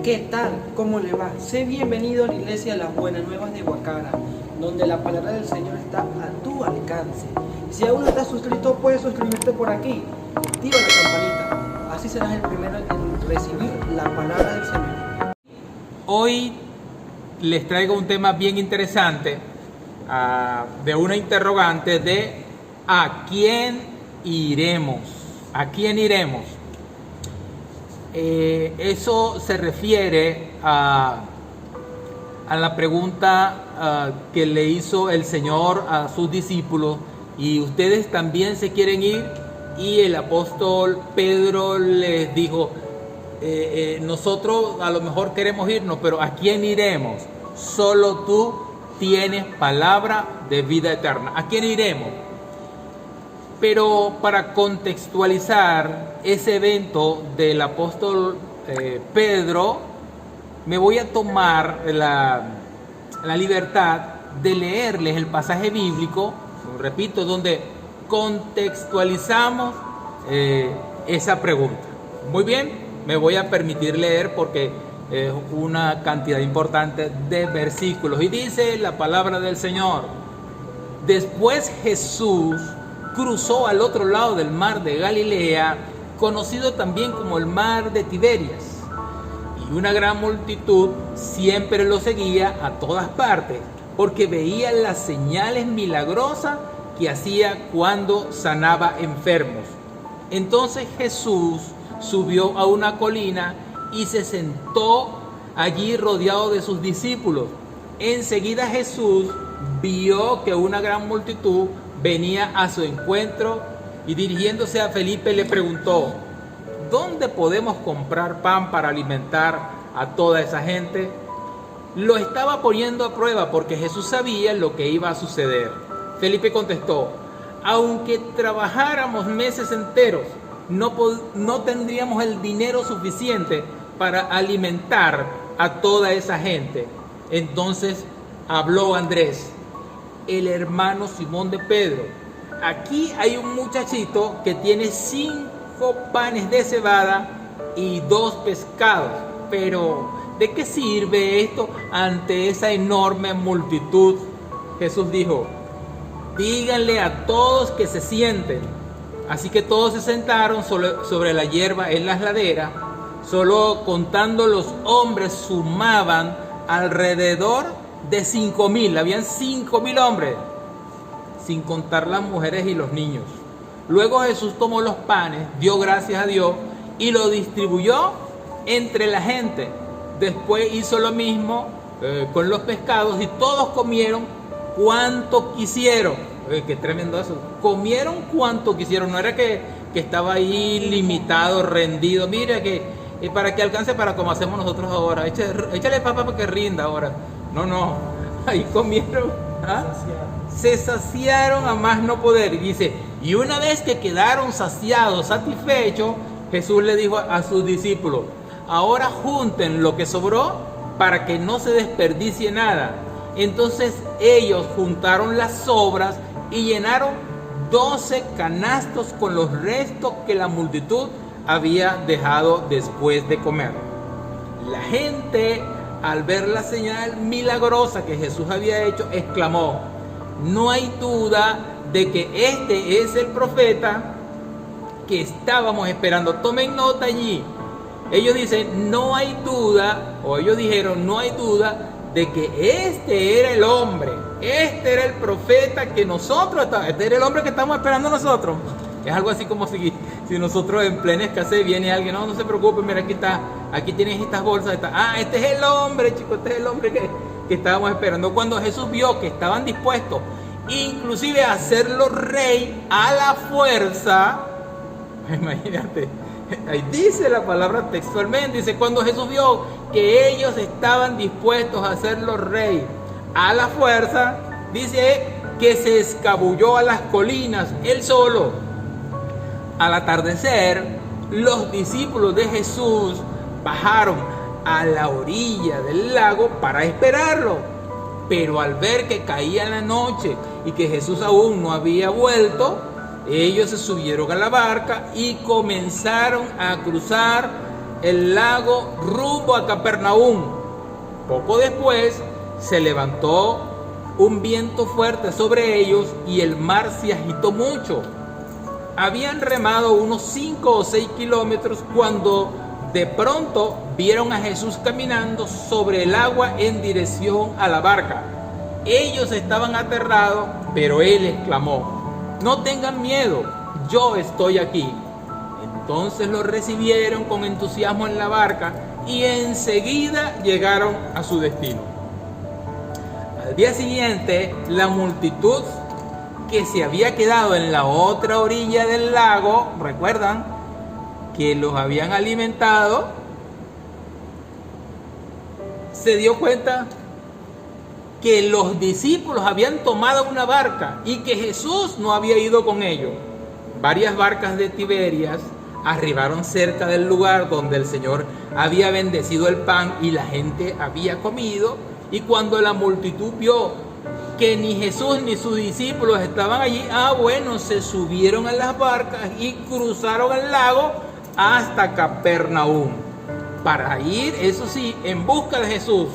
¿Qué tal? ¿Cómo le va? Sé bienvenido a la iglesia de las Buenas Nuevas de Guacara, donde la palabra del Señor está a tu alcance. Si aún no estás suscrito, puedes suscribirte por aquí. Activa la campanita, así serás el primero en recibir la palabra del Señor. Hoy les traigo un tema bien interesante, de una interrogante de ¿a quién iremos? ¿A quién iremos? Eso se refiere a la pregunta que le hizo el Señor a sus discípulos: y ustedes también se quieren ir. Y el apóstol Pedro les dijo: nosotros a lo mejor queremos irnos, pero ¿a quién iremos? Solo tú tienes palabra de vida eterna. ¿A quién iremos? Pero para contextualizar ese evento del apóstol Pedro, me voy a tomar la libertad de leerles el pasaje bíblico, repito, donde contextualizamos esa pregunta. Muy bien, me voy a permitir leer porque es una cantidad importante de versículos. Y dice la palabra del Señor: después Jesús cruzó al otro lado del mar de Galilea, conocido también como el mar de Tiberias, y una gran multitud siempre lo seguía a todas partes, porque veía las señales milagrosas que hacía cuando sanaba enfermos. Entonces Jesús subió a una colina y se sentó allí rodeado de sus discípulos. Enseguida Jesús vio que una gran multitud venía a su encuentro y, dirigiéndose a Felipe, le preguntó: ¿dónde podemos comprar pan para alimentar a toda esa gente? Lo estaba poniendo a prueba porque Jesús sabía lo que iba a suceder. Felipe contestó: aunque trabajáramos meses enteros, no tendríamos el dinero suficiente para alimentar a toda esa gente. Entonces habló Andrés, el hermano Simón de Pedro: aquí hay un muchachito que tiene 5 panes de cebada y 2 pescados, pero ¿de qué sirve esto ante esa enorme multitud? Jesús dijo: díganle a todos que se sienten. Así que todos se sentaron sobre la hierba en las laderas. Solo contando los hombres sumaban alrededor de 5,000. Habían 5,000 hombres, sin contar las mujeres y los niños. Luego Jesús tomó los panes, dio gracias a Dios y lo distribuyó entre la gente. Después hizo lo mismo con los pescados, y todos comieron cuanto quisieron. Qué tremendo eso. Comieron cuanto quisieron. No era que estaba ahí limitado, rendido. Mira que para que alcance para como hacemos nosotros ahora. Échale papa para que rinda ahora. No. Ahí comieron. Se saciaron a más no poder. Y dice: y una vez que quedaron saciados, satisfechos, Jesús le dijo a sus discípulos: ahora junten lo que sobró para que no se desperdicie nada. Entonces ellos juntaron las sobras y llenaron 12 canastos con los restos que la multitud había dejado después de comer. La gente, al ver la señal milagrosa que Jesús había hecho, exclamó: no hay duda de que este es el profeta que estábamos esperando. Tomen nota allí. Ellos dicen: no hay duda, o ellos dijeron: no hay duda de que este era el hombre, este era el profeta que nosotros, este era el hombre que estamos esperando nosotros. Es algo así como si nosotros en plena escasez viene alguien: no se preocupe, mira, aquí tienes estas bolsas, este es el hombre, chicos, este es el hombre que estábamos esperando. Cuando Jesús vio que estaban dispuestos inclusive a hacerlo rey a la fuerza, imagínate, ahí dice la palabra textualmente, dice: cuando Jesús vio que ellos estaban dispuestos a hacerlo rey a la fuerza, dice que se escabulló a las colinas él solo. Al atardecer, los discípulos de Jesús bajaron a la orilla del lago para esperarlo. Pero al ver que caía la noche y que Jesús aún no había vuelto, ellos se subieron a la barca y comenzaron a cruzar el lago rumbo a Capernaum. Poco después se levantó un viento fuerte sobre ellos y el mar se agitó mucho. Habían remado unos 5 o 6 kilómetros cuando de pronto vieron a Jesús caminando sobre el agua en dirección a la barca. Ellos estaban aterrados, pero él exclamó: no tengan miedo, yo estoy aquí. Entonces lo recibieron con entusiasmo en la barca y enseguida llegaron a su destino. Al día siguiente, la multitud que se había quedado en la otra orilla del lago, recuerdan que los habían alimentado, se dio cuenta que los discípulos habían tomado una barca y que Jesús no había ido con ellos. Varias barcas de Tiberias arribaron cerca del lugar donde el Señor había bendecido el pan y la gente había comido, y cuando la multitud vio que ni Jesús ni sus discípulos estaban allí, se subieron a las barcas y cruzaron el lago hasta Capernaum para ir, eso sí, en busca de Jesús.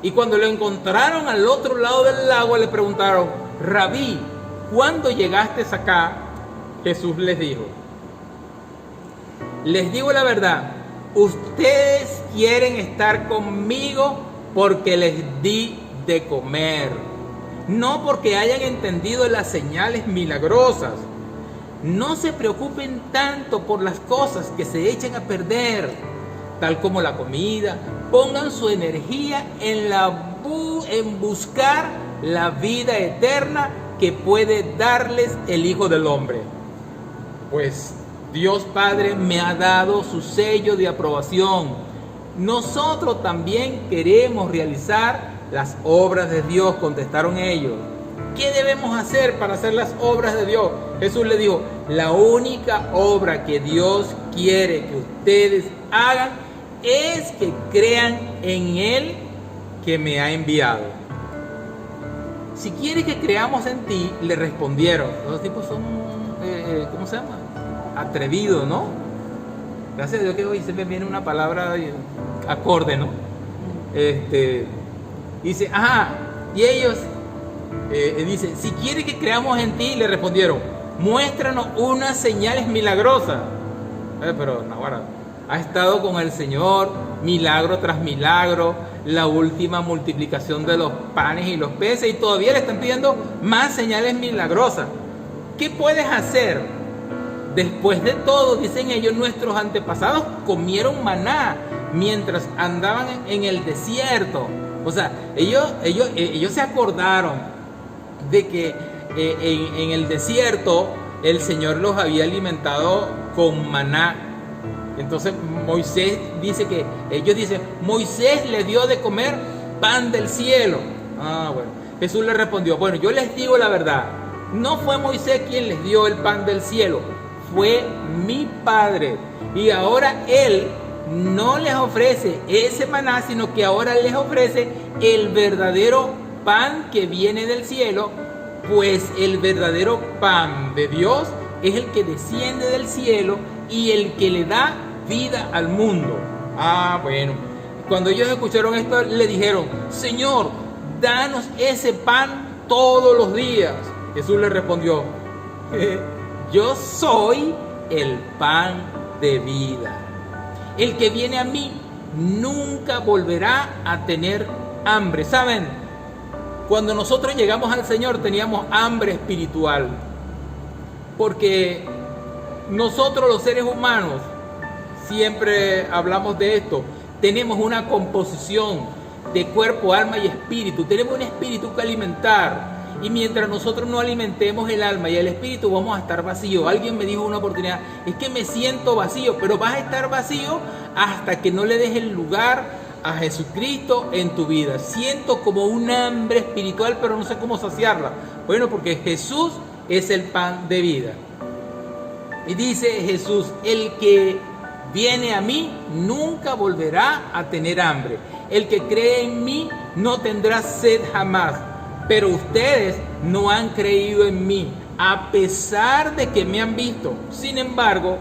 Y cuando lo encontraron al otro lado del lago, le preguntaron: Rabí, ¿cuándo llegaste acá? Jesús les dijo: les digo la verdad, ustedes quieren estar conmigo porque les di de comer, no porque hayan entendido las señales milagrosas. No se preocupen tanto por las cosas que se echan a perder, tal como la comida. Pongan su energía en buscar la vida eterna que puede darles el Hijo del Hombre. Pues Dios Padre me ha dado su sello de aprobación. Nosotros también queremos realizar las obras de Dios, contestaron ellos. ¿Qué debemos hacer para hacer las obras de Dios? Jesús le dijo: la única obra que Dios quiere que ustedes hagan es que crean en Él que me ha enviado. Si quiere que creamos en ti, le respondieron. Los tipos son, ¿cómo se llama? Atrevidos, ¿no? Gracias a Dios que hoy se me viene una palabra acorde, ¿no? Dice, y ellos dicen: si quiere que creamos en ti, le respondieron, muéstranos unas señales milagrosas. Pero Navarra ha estado con el Señor milagro tras milagro, la última multiplicación de los panes y los peces, y todavía le están pidiendo más señales milagrosas. ¿Qué puedes hacer? Después de todo, dicen ellos, nuestros antepasados comieron maná mientras andaban en el desierto. O sea, ellos se acordaron de que en el desierto el Señor los había alimentado con maná. Entonces Moisés dice que, ellos dicen, Moisés les dio de comer pan del cielo. Bueno, Jesús les respondió: bueno, yo les digo la verdad, no fue Moisés quien les dio el pan del cielo, fue mi Padre. Y ahora Él no les ofrece ese maná, sino que ahora les ofrece el verdadero pan que viene del cielo, pues el verdadero pan de Dios es el que desciende del cielo y el que le da vida al mundo. Bueno, cuando ellos escucharon esto, le dijeron: Señor, danos ese pan todos los días. Jesús le respondió: yo soy el pan de vida. El que viene a mí nunca volverá a tener hambre. ¿Saben? Cuando nosotros llegamos al Señor teníamos hambre espiritual, porque nosotros los seres humanos, siempre hablamos de esto, tenemos una composición de cuerpo, alma y espíritu. Tenemos un espíritu que alimentar, y mientras nosotros no alimentemos el alma y el espíritu, vamos a estar vacíos. Alguien me dijo una oportunidad: es que me siento vacío. Pero vas a estar vacío hasta que no le des el lugar a Jesucristo en tu vida. Siento como un hambre espiritual, pero no sé cómo saciarla. Bueno, porque Jesús es el pan de vida. Y dice Jesús: el que viene a mí nunca volverá a tener hambre. El que cree en mí no tendrá sed jamás. Pero ustedes no han creído en mí, a pesar de que me han visto. Sin embargo,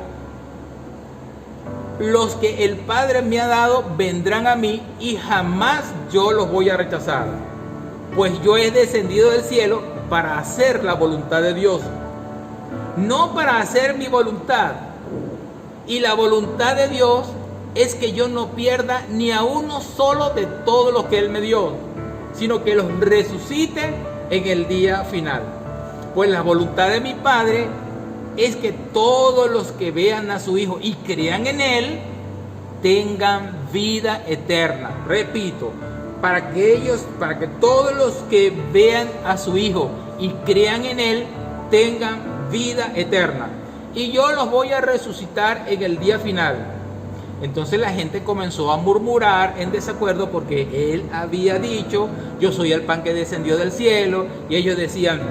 los que el Padre me ha dado vendrán a mí y jamás yo los voy a rechazar. Pues yo he descendido del cielo para hacer la voluntad de Dios, no para hacer mi voluntad. Y la voluntad de Dios es que yo no pierda ni a uno solo de todos los que Él me dio, sino que los resucite en el día final. Pues la voluntad de mi Padre es que todos los que vean a su Hijo y crean en Él tengan vida eterna. Repito, para que todos los que vean a su Hijo y crean en Él tengan vida eterna. Y yo los voy a resucitar en el día final. Entonces la gente comenzó a murmurar en desacuerdo porque Él había dicho: yo soy el pan que descendió del cielo. Y ellos decían: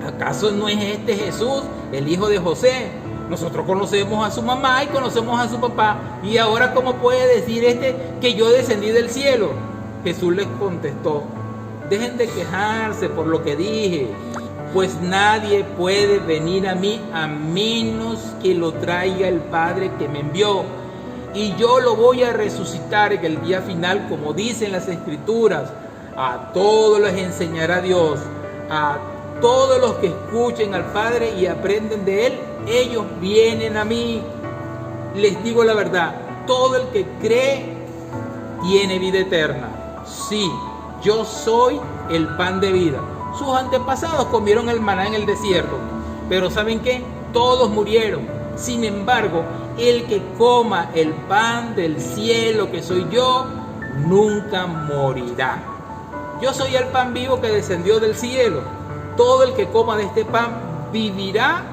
¿acaso no es este Jesús, el hijo de José? Nosotros conocemos a su mamá y conocemos a su papá, y ahora ¿cómo puede decir que yo descendí del cielo? Jesús les contestó: dejen de quejarse por lo que dije, pues nadie puede venir a mí a menos que lo traiga el Padre que me envió. Y yo lo voy a resucitar en el día final, como dicen las Escrituras. A todos les enseñará Dios, a todos los que escuchen al Padre y aprenden de Él, ellos vienen a mí. Les digo la verdad, todo el que cree tiene vida eterna. Sí, yo soy el pan de vida. Sus antepasados comieron el maná en el desierto, pero ¿saben qué? Todos murieron. Sin embargo, el que coma el pan del cielo, que soy yo, nunca morirá. Yo soy el pan vivo que descendió del cielo. Todo el que coma de este pan vivirá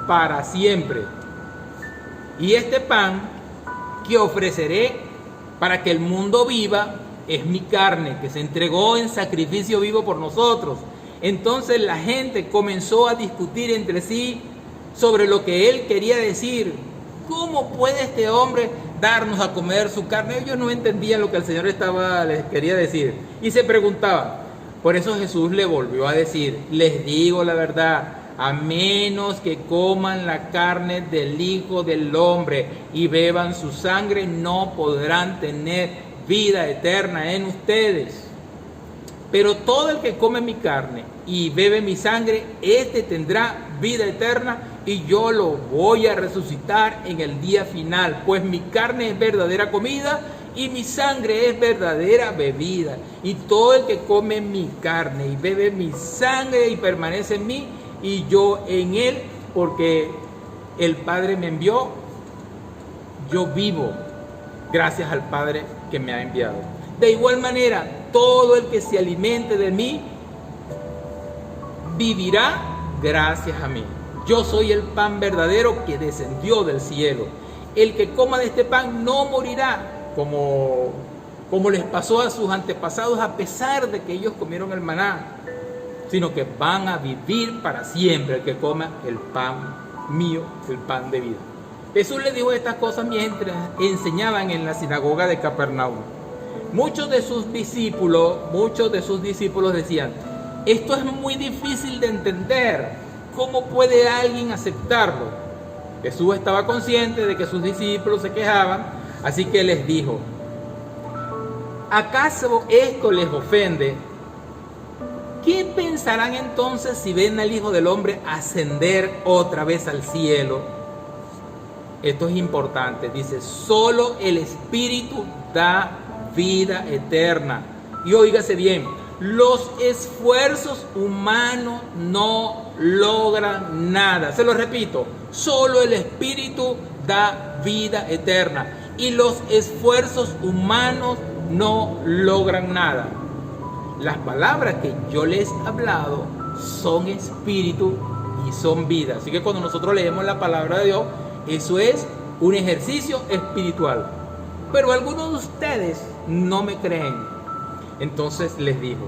para siempre. Y este pan que ofreceré para que el mundo viva es mi carne, que se entregó en sacrificio vivo por nosotros. Entonces la gente comenzó a discutir entre sí sobre lo que Él quería decir. ¿Cómo puede este hombre darnos a comer su carne? Ellos no entendían lo que el Señor les quería decir y se preguntaban. Por eso Jesús le volvió a decir: les digo la verdad, a menos que coman la carne del Hijo del Hombre y beban su sangre, no podrán tener vida eterna en ustedes. Pero todo el que come mi carne y bebe mi sangre, éste tendrá vida eterna, y yo lo voy a resucitar en el día final. Pues mi carne es verdadera comida y mi sangre es verdadera bebida. Y todo el que come mi carne y bebe mi sangre y permanece en mí y yo en él, porque el Padre me envió, yo vivo gracias al Padre que me ha enviado. De igual manera, todo el que se alimente de mí vivirá gracias a mí. Yo soy el pan verdadero que descendió del cielo. El que coma de este pan no morirá, como les pasó a sus antepasados, a pesar de que ellos comieron el maná, sino que van a vivir para siempre el que coma el pan mío, el pan de vida. Jesús les dijo estas cosas mientras enseñaban en la sinagoga de Capernaum. Muchos de sus discípulos decían: esto es muy difícil de entender. ¿Cómo puede alguien aceptarlo? Jesús estaba consciente de que sus discípulos se quejaban, así que les dijo: ¿acaso esto les ofende? ¿Qué pensarán entonces si ven al Hijo del Hombre ascender otra vez al cielo? Esto es importante. Dice: solo el Espíritu da vida eterna. Y óigase bien, los esfuerzos humanos no logran nada. Se lo repito, solo el Espíritu da vida eterna y los esfuerzos humanos no logran nada. Las palabras que yo les he hablado son espíritu y son vida. Así que cuando nosotros leemos la palabra de Dios, eso es un ejercicio espiritual. Pero algunos de ustedes no me creen. Entonces les digo: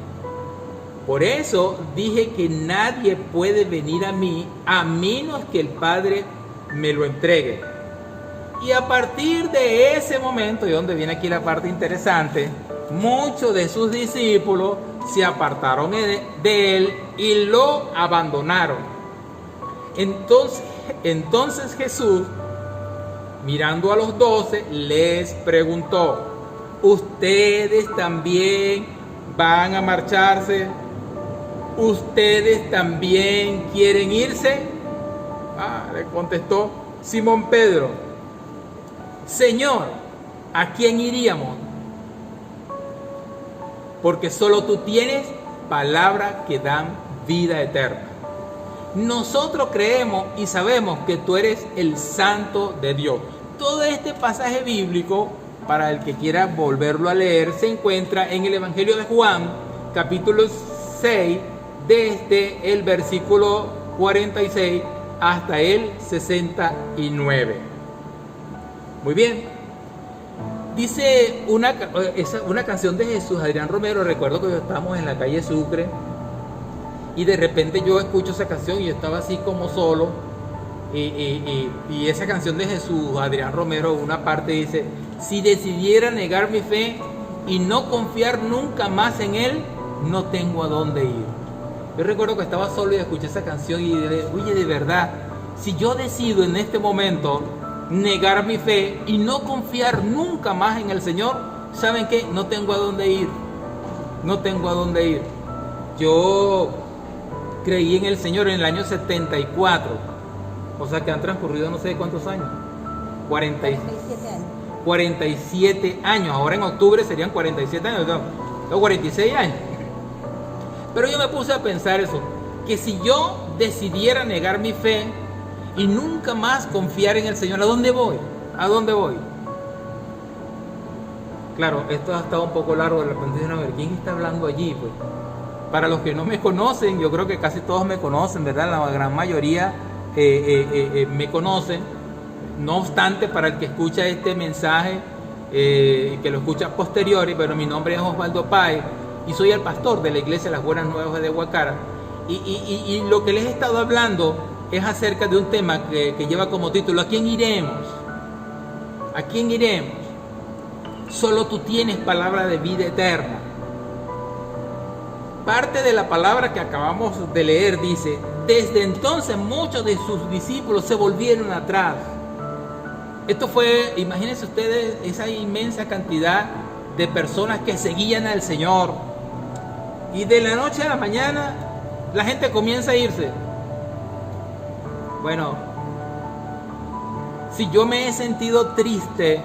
por eso dije que nadie puede venir a mí a menos que el Padre me lo entregue. Y a partir de ese momento, y donde viene aquí la parte interesante, muchos de sus discípulos se apartaron de él y lo abandonaron. Entonces Jesús, mirando a los 12, les preguntó: ¿ustedes también van a marcharse? ¿Ustedes también quieren irse? Le contestó Simón Pedro: Señor, ¿a quién iríamos? Porque solo tú tienes palabras que dan vida eterna. Nosotros creemos y sabemos que tú eres el Santo de Dios. Todo este pasaje bíblico, para el que quiera volverlo a leer, se encuentra en el Evangelio de Juan, capítulo 6, desde el versículo 46 hasta el 69. Muy bien. Dice una canción de Jesús Adrián Romero. Recuerdo que estábamos en la calle Sucre y de repente yo escucho esa canción y yo estaba así como solo. Y esa canción de Jesús Adrián Romero, una parte dice: si decidiera negar mi fe y no confiar nunca más en Él, no tengo a dónde ir. Yo recuerdo que estaba solo y escuché esa canción y dije: oye, de verdad, si yo decido en este momento negar mi fe y no confiar nunca más en el Señor, ¿saben qué? No tengo a dónde ir. No tengo a dónde ir. Yo creí en el Señor en el año 74. O sea que han transcurrido no sé cuántos años. 47 años. 47 años. Ahora en octubre serían 47 años. No, 46 años. Pero yo me puse a pensar eso. Que si yo decidiera negar mi fe y nunca más confiar en el Señor, ¿a dónde voy? ¿A dónde voy? Claro, esto ha estado un poco largo. De repente dicen: a ver, ¿quién está hablando allí? Pues, para los que no me conocen, yo creo que casi todos me conocen, ¿verdad? La gran mayoría me conocen. No obstante, para el que escucha este mensaje, que lo escucha a posteriori, pero mi nombre es Osvaldo Páez y soy el pastor de la iglesia Las Buenas Nuevas de Guacara. Y lo que les he estado hablando es acerca de un tema que lleva como título: ¿a quién iremos? ¿A quién iremos? Solo tú tienes palabra de vida eterna. Parte de la palabra que acabamos de leer dice: desde entonces muchos de sus discípulos se volvieron atrás. Esto fue, imagínense ustedes, esa inmensa cantidad de personas que seguían al Señor. Y de la noche a la mañana la gente comienza a irse. Bueno, si yo me he sentido triste,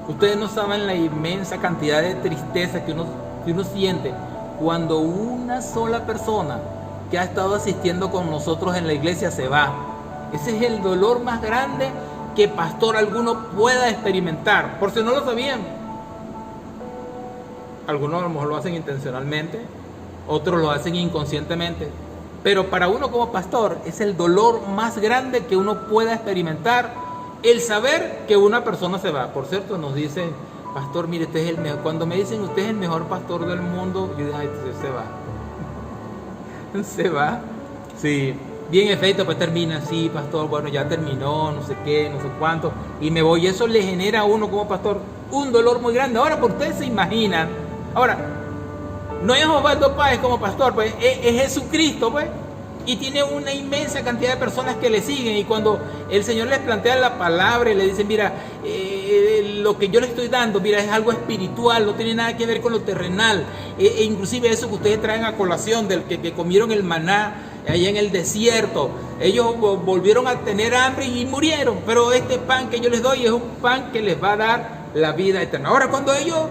ustedes no saben la inmensa cantidad de tristeza que uno siente cuando una sola persona que ha estado asistiendo con nosotros en la iglesia se va. Ese es el dolor más grande que pastor alguno pueda experimentar. Por si no lo sabían, algunos a lo mejor lo hacen intencionalmente, otros lo hacen inconscientemente, pero para uno como pastor es el dolor más grande que uno pueda experimentar, el saber que una persona se va. Por cierto, nos dicen: pastor, mire, usted es el mejor. Cuando me dicen usted es el mejor pastor del mundo, yo digo: ay, se va. Se va. Sí. Bien, efecto, pues termina así: pastor, bueno, ya terminó, no sé qué, no sé cuánto, y me voy. Eso le genera a uno como pastor un dolor muy grande. Ahora, por ustedes se imaginan, ahora, no es Osvaldo Páez como pastor, pues es Jesucristo, pues, y tiene una inmensa cantidad de personas que le siguen. Y cuando el Señor les plantea la palabra y le dice: mira, lo que yo le estoy dando, mira, es algo espiritual, no tiene nada que ver con lo terrenal, inclusive eso que ustedes traen a colación del que comieron el maná allá en el desierto, ellos volvieron a tener hambre y murieron, pero este pan que yo les doy es un pan que les va a dar la vida eterna. Ahora, cuando ellos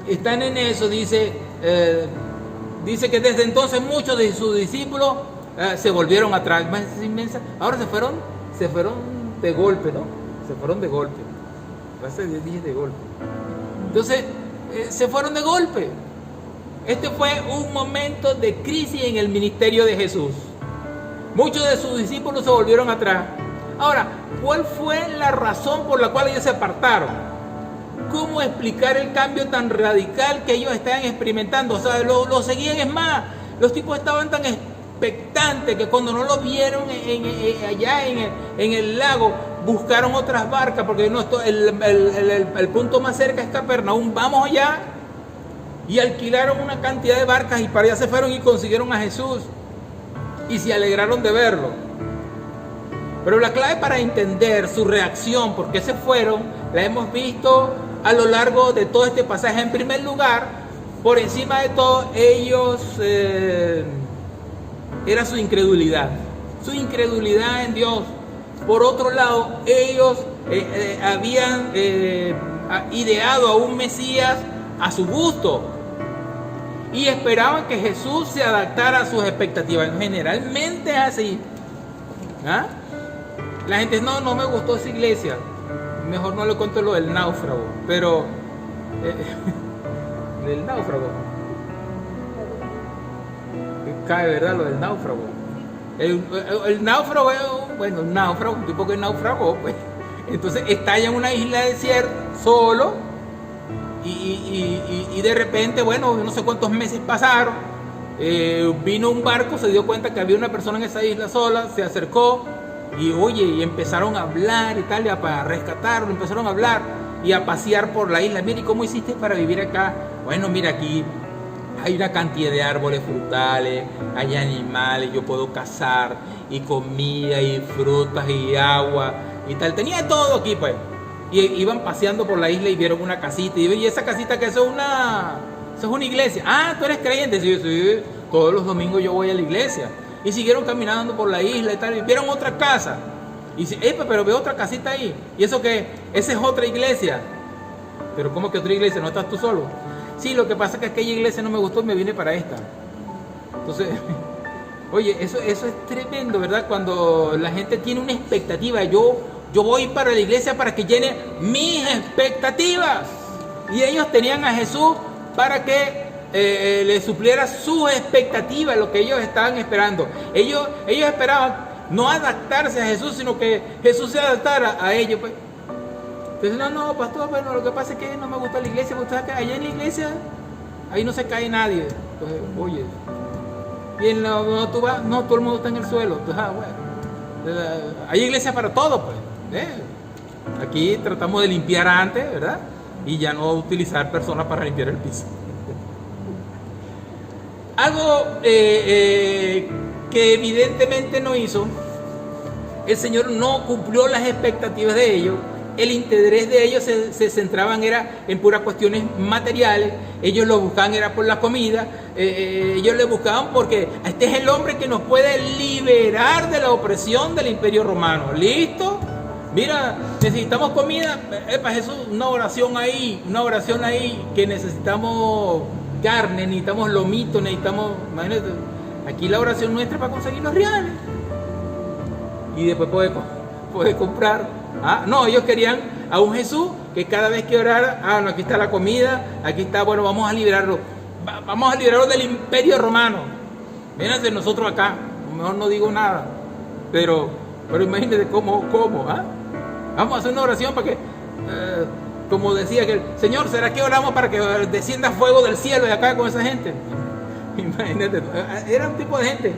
están en eso, dice que desde entonces muchos de sus discípulos se volvieron atrás. Es inmensa. Ahora se fueron de golpe, ¿no? Se fueron de golpe. Gracias a Dios dije de golpe. Entonces, se fueron de golpe. Este fue un momento de crisis en el ministerio de Jesús. Muchos de sus discípulos se volvieron atrás. Ahora, ¿cuál fue la razón por la cual ellos se apartaron? ¿Cómo explicar el cambio tan radical que ellos estaban experimentando? O sea, lo seguían. Es más, los tipos estaban tan expectantes que cuando no lo vieron allá en el lago, buscaron otras barcas, porque el punto más cerca es Capernaum. Vamos allá. Y alquilaron una cantidad de barcas y para allá se fueron y consiguieron a Jesús. Y se alegraron de verlo. Pero la clave para entender su reacción, por qué se fueron, la hemos visto a lo largo de todo este pasaje. En primer lugar, por encima de todo, ellos era su incredulidad en Dios. Por otro lado, ellos habían ideado a un Mesías a su gusto y esperaban que Jesús se adaptara a sus expectativas. Generalmente es así. ¿Ah? La gente, no me gustó esa iglesia, mejor no le cuento lo del náufrago, pero del náufrago cae, ¿verdad? Lo del náufrago. El náufrago es, bueno, un náufrago, un tipo que naufragó, pues. Entonces está en una isla desierta, solo, y de repente, bueno, no sé cuántos meses pasaron, vino un barco, se dio cuenta que había una persona en esa isla sola, se acercó, y empezaron a hablar y tal, y para rescatarlo, empezaron a hablar y a pasear por la isla. Mira, ¿y cómo hiciste para vivir acá? Bueno, mira, aquí hay una cantidad de árboles frutales, hay animales, yo puedo cazar, y comida, y frutas, y agua, y tal. Tenía todo aquí, pues. Y iban paseando por la isla y vieron una casita. Y esa casita, que eso es una iglesia. Ah, ¿tú eres creyente? Sí, sí, todos los domingos yo voy a la iglesia. Y siguieron caminando por la isla y tal, y vieron otra casa. Y dice, pero veo otra casita ahí. ¿Y eso qué? Esa es otra iglesia. Pero ¿cómo que otra iglesia? ¿No estás tú solo? Sí, lo que pasa es que aquella iglesia no me gustó y me vine para esta. Entonces, oye, eso es tremendo, ¿verdad? Cuando la gente tiene una expectativa. Yo voy para la iglesia para que llene mis expectativas. Y ellos tenían a Jesús para que le supliera sus expectativas, lo que ellos estaban esperando. Ellos esperaban no adaptarse a Jesús, sino que Jesús se adaptara a ellos, pues. Entonces, no, pastor, bueno, lo que pasa es que no me gusta la iglesia, porque allá en la iglesia, ahí no se cae nadie. Entonces, oye, y en donde tú vas, no, todo el mundo está en el suelo. Entonces, bueno, hay iglesia para todo, pues. Aquí tratamos de limpiar antes, ¿verdad? Y ya no utilizar personas para limpiar el piso. Algo que evidentemente no hizo, el Señor no cumplió las expectativas de ellos. El interés de ellos se centraban era en puras cuestiones materiales. Ellos lo buscaban era por la comida. Ellos le buscaban porque este es el hombre que nos puede liberar de la opresión del Imperio Romano. ¿Listo? Mira, necesitamos comida. Jesús, una oración ahí, que necesitamos carne, necesitamos lomito, necesitamos, imagínate, aquí la oración nuestra para conseguir los reales. Y después puede comprar. No, ellos querían a un Jesús que cada vez que orara, no, aquí está la comida, aquí está, bueno, vamos a liberarlo del Imperio Romano. Mírense nosotros acá, a lo mejor no digo nada, pero imagínense cómo, vamos a hacer una oración para que, como decía que el Señor, ¿será que oramos para que descienda fuego del cielo y acá con esa gente? Imagínate, era un tipo de gente.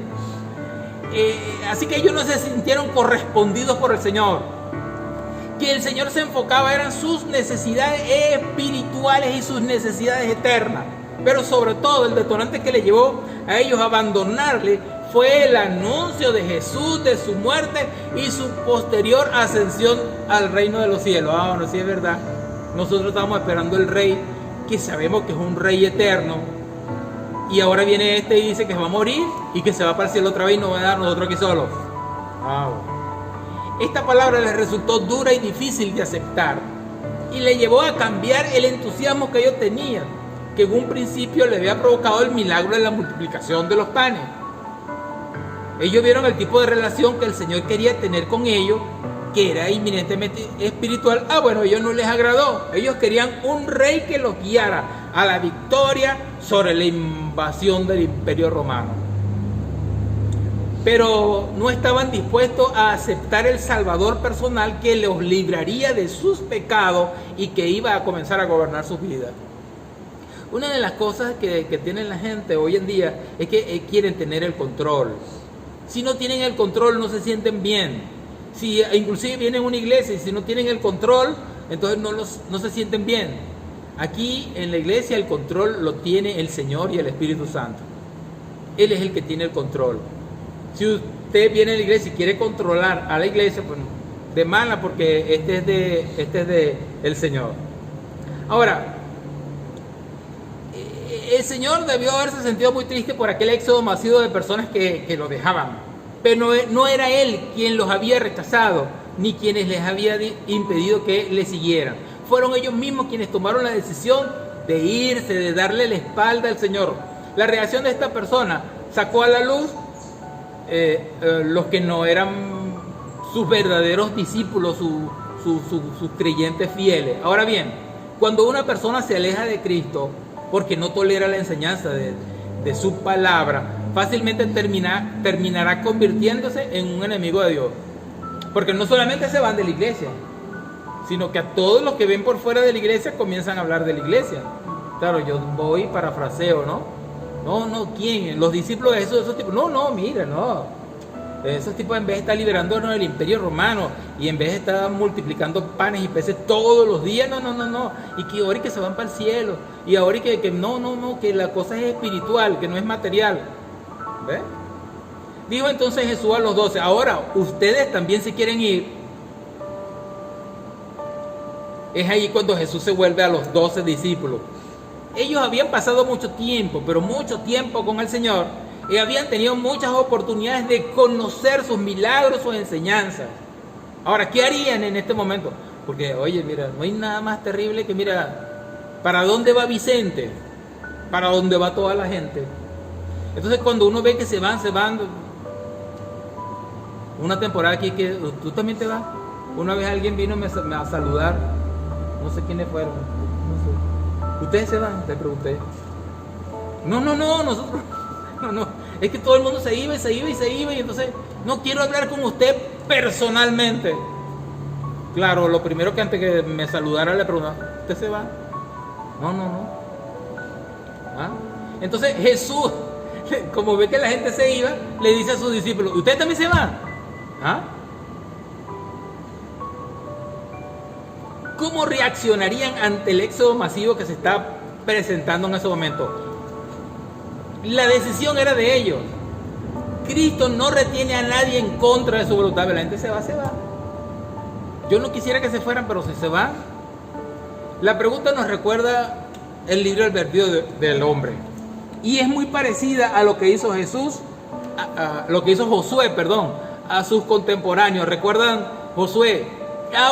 Así que ellos no se sintieron correspondidos por el Señor. Que el Señor se enfocaba eran sus necesidades espirituales y sus necesidades eternas. Pero sobre todo el detonante que le llevó a ellos a abandonarle fue el anuncio de Jesús, de su muerte y su posterior ascensión al reino de los cielos. Bueno, sí es verdad. Nosotros estamos esperando el rey, que sabemos que es un rey eterno. Y ahora viene y dice que va a morir y que se va para el cielo otra vez y nos va a dar nosotros aquí solos. Esta palabra les resultó dura y difícil de aceptar y le llevó a cambiar el entusiasmo que ellos tenían, que en un principio le había provocado el milagro de la multiplicación de los panes. Ellos vieron el tipo de relación que el Señor quería tener con ellos, que era inminentemente espiritual. Bueno, a ellos no les agradó. Ellos querían un rey que los guiara a la victoria sobre la invasión del Imperio Romano. Pero no estaban dispuestos a aceptar el Salvador personal que los libraría de sus pecados y que iba a comenzar a gobernar sus vidas. Una de las cosas que tiene la gente hoy en día es que quieren tener el control. Si no tienen el control, no se sienten bien. Si inclusive vienen a una iglesia y si no tienen el control, entonces no se sienten bien. Aquí en la iglesia el control lo tiene el Señor y el Espíritu Santo. Él es el que tiene el control. usted viene a la iglesia y quiere controlar a la iglesia, pues de mala, porque este es de el Señor. Ahora, el Señor debió haberse sentido muy triste por aquel éxodo masivo de personas que lo dejaban, pero no era Él quien los había rechazado, ni quienes les había impedido que le siguieran. Fueron ellos mismos quienes tomaron la decisión de irse, de darle la espalda al Señor. La reacción de esta persona sacó a la luz los que no eran sus verdaderos discípulos, sus creyentes fieles. Ahora bien, cuando una persona se aleja de Cristo porque no tolera la enseñanza de su palabra, fácilmente terminará convirtiéndose en un enemigo de Dios. Porque no solamente se van de la iglesia, sino que a todos los que ven por fuera de la iglesia comienzan a hablar de la iglesia. Claro, yo voy parafraseo, ¿no? No, ¿quién? Los discípulos de Jesús, esos tipos. No, mira, no. Esos tipos, en vez de estar liberándonos del imperio romano y en vez de estar multiplicando panes y peces todos los días, no. Y que ahora que se van para el cielo. Y ahora que no, que la cosa es espiritual, que no es material. ¿Ves? Dijo entonces Jesús a los 12, ahora ustedes también se quieren ir. Es ahí cuando Jesús se vuelve a los 12 discípulos. Ellos habían pasado mucho tiempo, pero mucho tiempo con el Señor, y habían tenido muchas oportunidades de conocer sus milagros, sus enseñanzas. Ahora, ¿qué harían en este momento? Porque, oye, mira, no hay nada más terrible que, mira, ¿para dónde va Vicente? ¿Para dónde va toda la gente? Entonces, cuando uno ve que se van, una temporada aquí que tú también te vas. Una vez alguien vino a saludar, no sé quiénes fueron, no sé. ¿Ustedes se van? Te pregunté. No, nosotros, no, es que todo el mundo se iba, y entonces no quiero hablar con usted personalmente. Claro, lo primero que antes que me saludara le preguntaba, ¿usted se va? No. ¿Ah? Entonces Jesús, como ve que la gente se iba, le dice a sus discípulos, ¿ustedes también se van? ¿Ah? ¿Cómo reaccionarían ante el éxodo masivo que se está presentando en ese momento? La decisión era de ellos. Cristo no retiene a nadie en contra de su voluntad. La gente se va. Yo no quisiera que se fueran, pero si se van. La pregunta nos recuerda el libro del Verbió del hombre. Y es muy parecida a lo que hizo lo que hizo Josué, a sus contemporáneos. ¿Recuerdan Josué?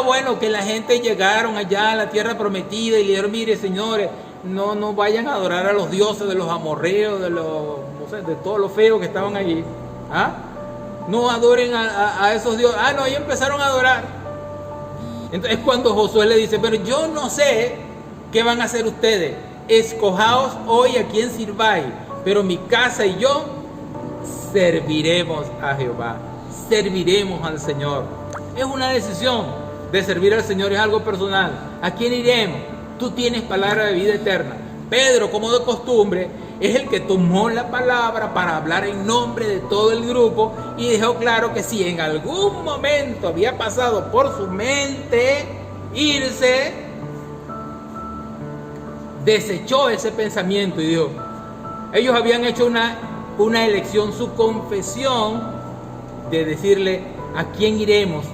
Bueno, que la gente llegaron allá a la tierra prometida y le dijeron, mire señores, no vayan a adorar a los dioses de los amorreos, de todos los feos que estaban allí. No adoren a esos dioses. Ellos empezaron a adorar. Entonces cuando Josué le dice, pero yo no sé qué van a hacer ustedes, escojaos hoy a quién sirváis, pero mi casa y yo serviremos a Jehová, serviremos al Señor. Es una decisión de servir al Señor, es algo personal. ¿A quién iremos? Tú tienes palabra de vida eterna. Pedro, como de costumbre, es el que tomó la palabra para hablar en nombre de todo el grupo y dejó claro que si en algún momento había pasado por su mente irse, desechó ese pensamiento y dijo, ellos habían hecho una elección, su confesión de decirle, ¿a quién iremos?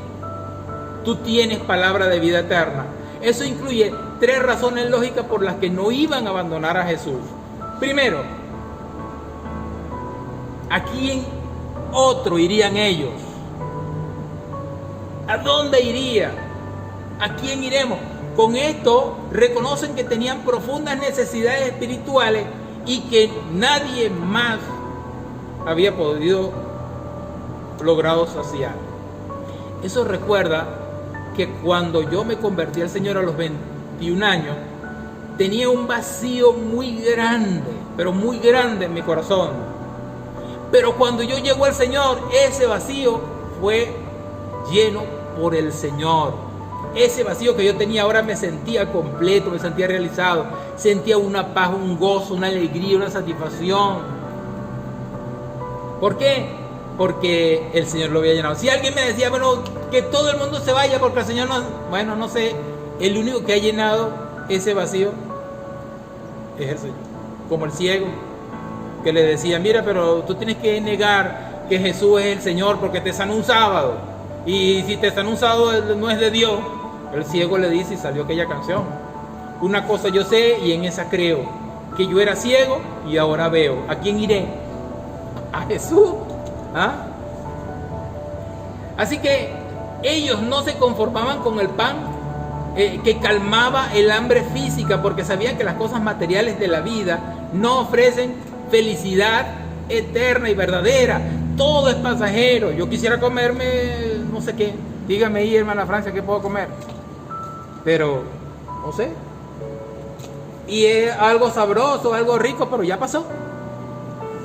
Tú tienes palabra de vida eterna. Eso incluye 3 razones lógicas por las que no iban a abandonar a Jesús. Primero, ¿a quién otro irían ellos? ¿A dónde iría? ¿A quién iremos? Con esto reconocen que tenían profundas necesidades espirituales y que nadie más había podido lograr saciar. Eso recuerda que cuando yo me convertí al Señor a los 21 años, tenía un vacío muy grande, pero muy grande en mi corazón. Pero cuando yo llego al Señor, ese vacío fue lleno por el Señor. Ese vacío que yo tenía ahora me sentía completo, me sentía realizado, sentía una paz, un gozo, una alegría, una satisfacción. ¿Por qué? Porque el Señor lo había llenado. Si alguien me decía, que todo el mundo se vaya porque el Señor no sé, el único que ha llenado ese vacío es el Señor. Como el ciego, que le decía, mira, pero tú tienes que negar que Jesús es el Señor porque te sanó un sábado. Y si te sanó un sábado no es de Dios. El ciego le dice y salió aquella canción. Una cosa yo sé y en esa creo, que yo era ciego y ahora veo. ¿A quién iré? A Jesús. ¿Ah? Así que ellos no se conformaban con el pan que calmaba el hambre física, porque sabían que las cosas materiales de la vida no ofrecen felicidad eterna y verdadera. Todo es pasajero. Yo quisiera comerme no sé qué. Dígame ahí, hermana Francia, ¿qué puedo comer? Pero no sé. Y es algo sabroso, algo rico, pero ya pasó.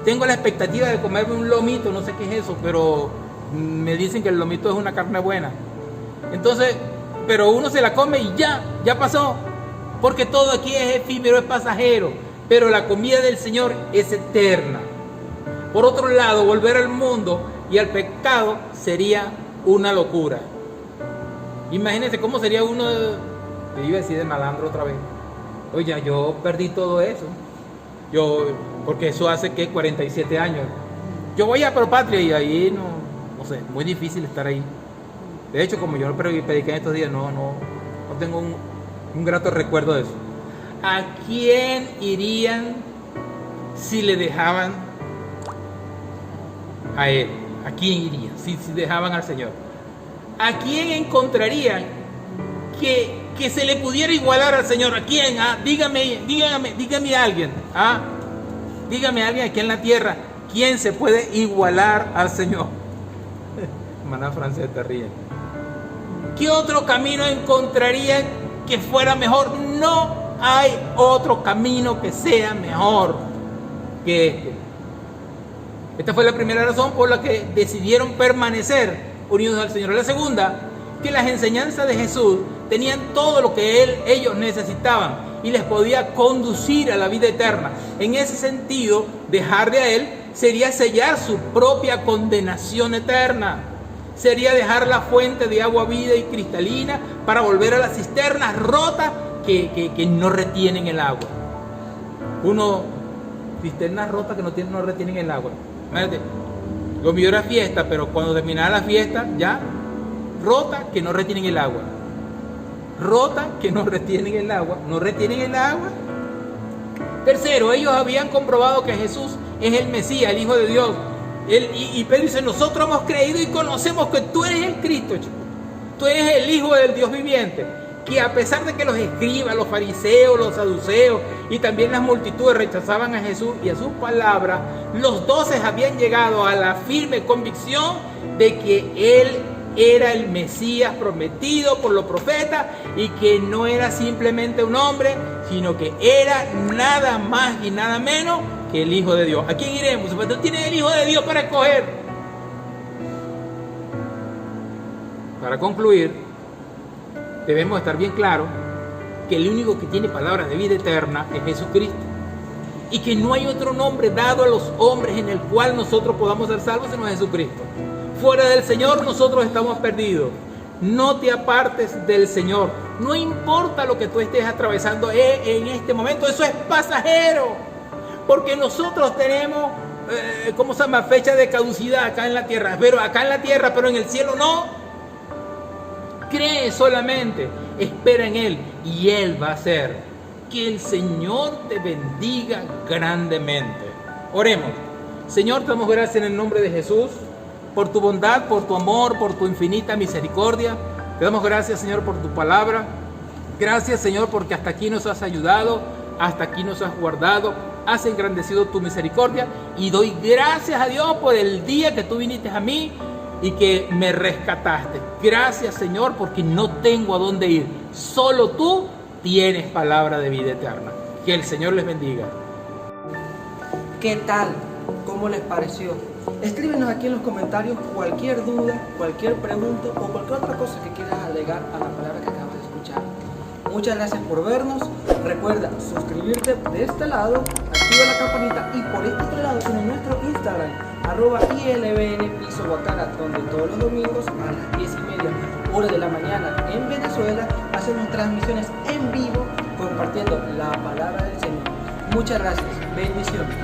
Tengo la expectativa de comerme un lomito, no sé qué es eso, pero me dicen que el lomito es una carne buena. Entonces, pero uno se la come y ya pasó. Porque todo aquí es efímero, es pasajero. Pero la comida del Señor es eterna. Por otro lado, volver al mundo y al pecado sería una locura. Imagínense cómo sería uno, yo iba a decir de malandro otra vez. Oye, yo perdí todo eso. Porque eso hace que 47 años. Yo voy a Propatria y ahí no sé, muy difícil estar ahí. De hecho, como yo prediqué en estos días, no tengo un grato recuerdo de eso. ¿A quién irían si le dejaban a Él? ¿A quién irían si dejaban al Señor? ¿A quién encontrarían que se le pudiera igualar al Señor? ¿A quién? Dígame a alguien. Dígame a alguien aquí en la tierra. ¿Quién se puede igualar al Señor? Hermana Francia, te ríe. ¿Qué otro camino encontrarían que fuera mejor? No hay otro camino que sea mejor que este. Esta fue la primera razón por la que decidieron permanecer unidos al Señor. La segunda, que las enseñanzas de Jesús tenían todo lo que ellos necesitaban y les podía conducir a la vida eterna. En ese sentido, dejar de a Él sería sellar su propia condenación eterna. Sería dejar la fuente de agua viva y cristalina para volver a las cisternas rotas que no retienen el agua. Cisternas rotas que no retienen el agua. Imagínate, lo mío era fiesta, pero cuando terminaba la fiesta, ya, rota que no retienen el agua. Rota que no retienen el agua. No retienen el agua. Tercero, ellos habían comprobado que Jesús es el Mesías, el Hijo de Dios. Y Pedro dice, nosotros hemos creído y conocemos que tú eres el Cristo, chico. Tú eres el Hijo del Dios viviente. Que a pesar de que los escribas, los fariseos, los saduceos y también las multitudes rechazaban a Jesús y a sus palabras, los 12 habían llegado a la firme convicción de que Él era el Mesías prometido por los profetas y que no era simplemente un hombre, sino que era nada más y nada menos que el Hijo de Dios. ¿A quién iremos? Usted tiene el Hijo de Dios para escoger. Para concluir, debemos estar bien claros que el único que tiene palabras de vida eterna es Jesucristo. Y que no hay otro nombre dado a los hombres en el cual nosotros podamos ser salvos sino Jesucristo. Fuera del Señor nosotros estamos perdidos. No te apartes del Señor. No importa lo que tú estés atravesando en este momento, eso es pasajero. Porque nosotros tenemos, ¿cómo se llama? Fecha de caducidad acá en la tierra. Pero acá en la tierra, pero en el cielo no. Cree solamente, espera en Él y Él va a hacer que el Señor te bendiga grandemente. Oremos. Señor, te damos gracias en el nombre de Jesús por tu bondad, por tu amor, por tu infinita misericordia. Te damos gracias, Señor, por tu palabra. Gracias, Señor, porque hasta aquí nos has ayudado, hasta aquí nos has guardado, has engrandecido tu misericordia y doy gracias a Dios por el día que tú viniste a mí y que me rescataste. Gracias, Señor, porque no tengo a dónde ir. Solo tú tienes palabra de vida eterna. Que el Señor les bendiga. ¿Qué tal? ¿Cómo les pareció? Escríbenos aquí en los comentarios cualquier duda, cualquier pregunta o cualquier otra cosa que quieras agregar a la palabra que acabas de escuchar. Muchas gracias por vernos. Recuerda suscribirte de este lado, activa la campanita y por este otro lado tienes nuestro Instagram @ILBN_Guacara, donde todos los domingos a las 10:30 hora de la mañana en Venezuela hacemos transmisiones en vivo compartiendo la palabra del Señor. Muchas gracias. Bendiciones.